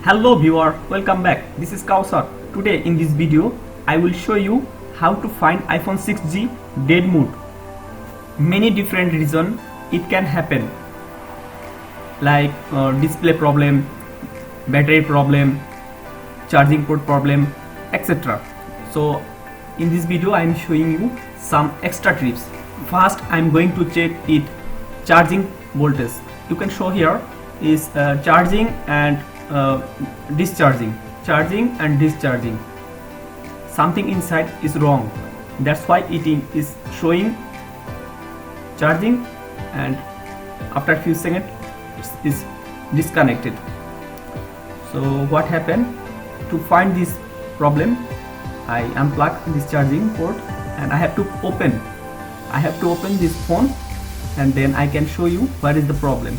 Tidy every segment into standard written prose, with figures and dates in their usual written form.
Hello viewer, welcome back. This is Kausar. Today in this video I will show you how to find iPhone 6G dead mode. Many different reasons it can happen, like display problem, battery problem, charging port problem, etc. So in this video I am showing you some extra tips. First I am going to check it charging voltage. You can show here is charging and discharging, charging and discharging. Something inside is wrong, that's why it is showing charging and after a few seconds it is disconnected. So what happened? To find this problem, I unplug this charging port and I have to open this phone, and then I can show you what is the problem.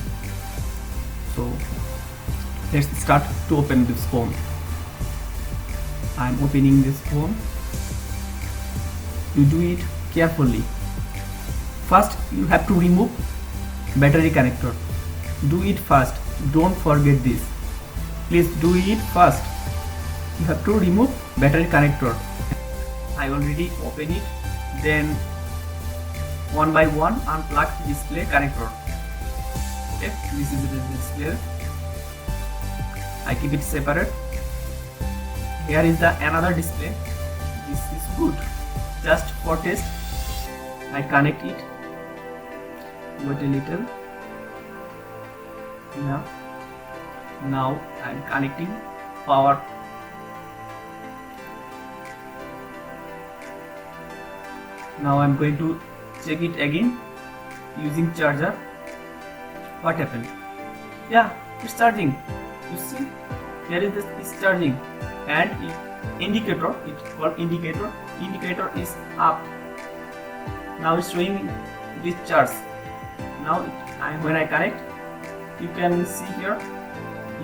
So let's start to open this phone. I'm opening this phone. You do it carefully. First you have to remove battery connector. Do it fast, don't forget this. Please do it fast. You have to remove battery connector. I already opened it. Then one by one unplug display connector. Okay, this is the display. I keep it separate. Here is the another display. This is good. Just for test, I connect it. Wait a little. Yeah. Now I am connecting power. Now I am going to check it again using charger. What happened? Yeah, it's charging. You see, here is this charging, and indicator, it's called indicator is up. Now it's showing this charge. Now when I connect, you can see here,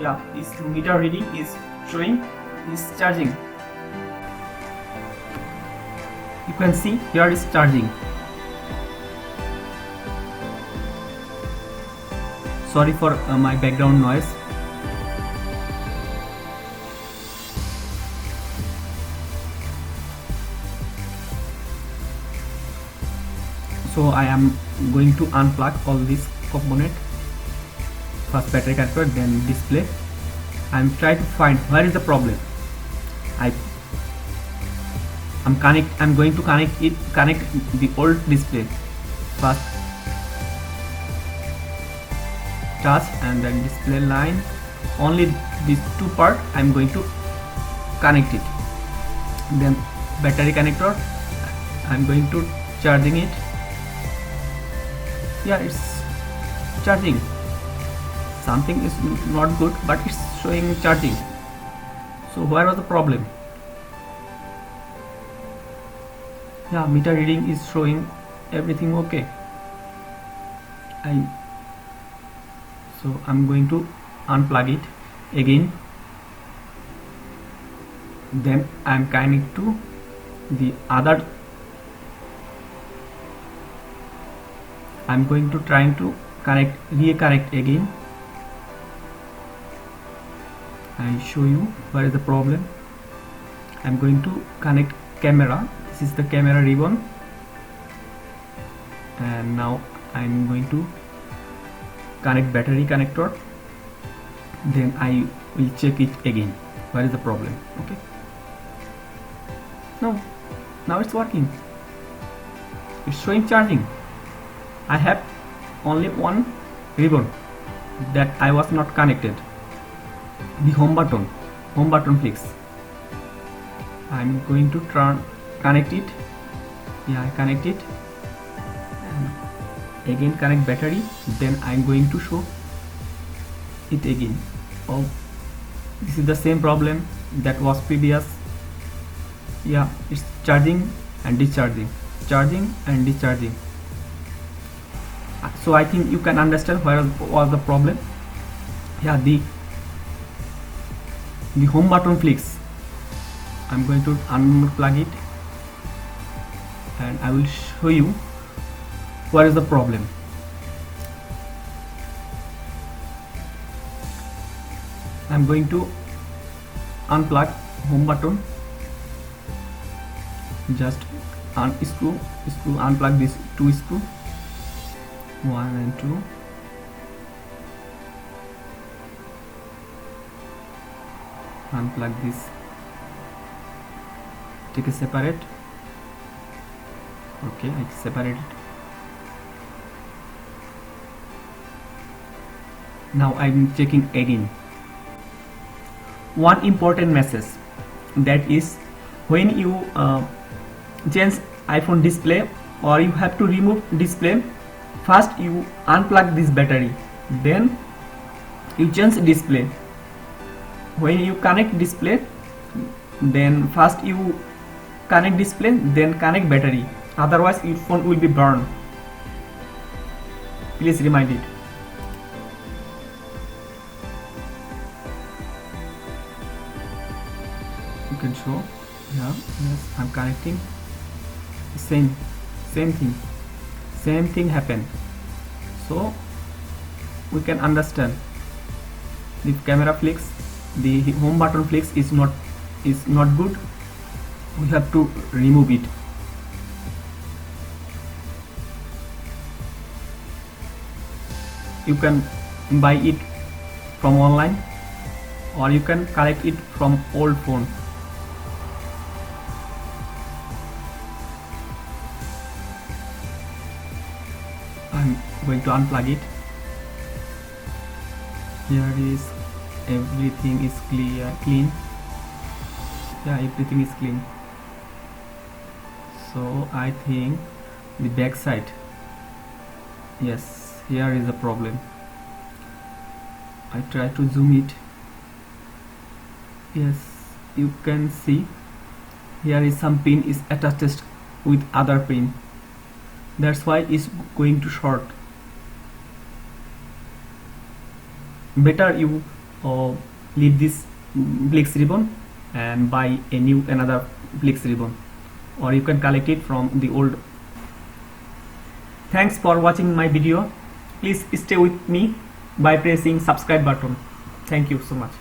yeah, this meter reading is showing is charging. You can see here is charging. Sorry for my background noise. So I am going to unplug all this component. First battery connector, then display. I am trying to find where is the problem. I'm going to connect the old display. First touch and then display line. Only these two part I'm going to connect it. Then battery connector, I'm going to charging it. Yeah, it's charging. Something is not good, but it's showing charging. So where was the problem? Yeah, meter reading is showing everything okay. So I'm going to unplug it again. Then I'm connecting to the other. I'm going to trying to reconnect again. I'll show you where is the problem. I'm going to connect camera. This is the camera ribbon, and now I'm going to connect battery connector. Then I will check it again. Where is the problem? Okay. Now it's working. It's showing charging. I have only one ribbon that I was not connected. The home button fix. I'm going to connect it. Yeah, I connect it. And again connect battery. Then I'm going to show it again. Oh, this is the same problem that was previous. Yeah, it's charging and discharging, charging and discharging. So I think you can understand where was the problem. Yeah, the home button flicks. I'm going to unplug it and I will show you where is the problem. I'm going to unplug home button. Just unscrew, unplug these two screws, 1 and 2. Unplug this. Take a separate. Okay, I separate it. Now I'm checking again. One important message, that is, when you change iPhone display or you have to remove display, first you unplug this battery, then you change display. When you connect display, then first you connect display, then connect battery, otherwise your phone will be burned. Please remind it. You can show. Yeah, yes, I'm connecting. Same thing happened. So we can understand the camera flicks, the home button flicks is not good. We have to remove it. You can buy it from online or you can collect it from old phone. I'm going to unplug it. Here is everything is clean. Yeah, everything is clean. So I think the back side, yes, here is a problem. I try to zoom it. Yes, you can see here is some pin is attached with other pin. That's why it's going to short. Better you leave this flex ribbon and buy another flex ribbon, or you can collect it from the old. Thanks for watching my video. Please stay with me by pressing subscribe button. Thank you so much.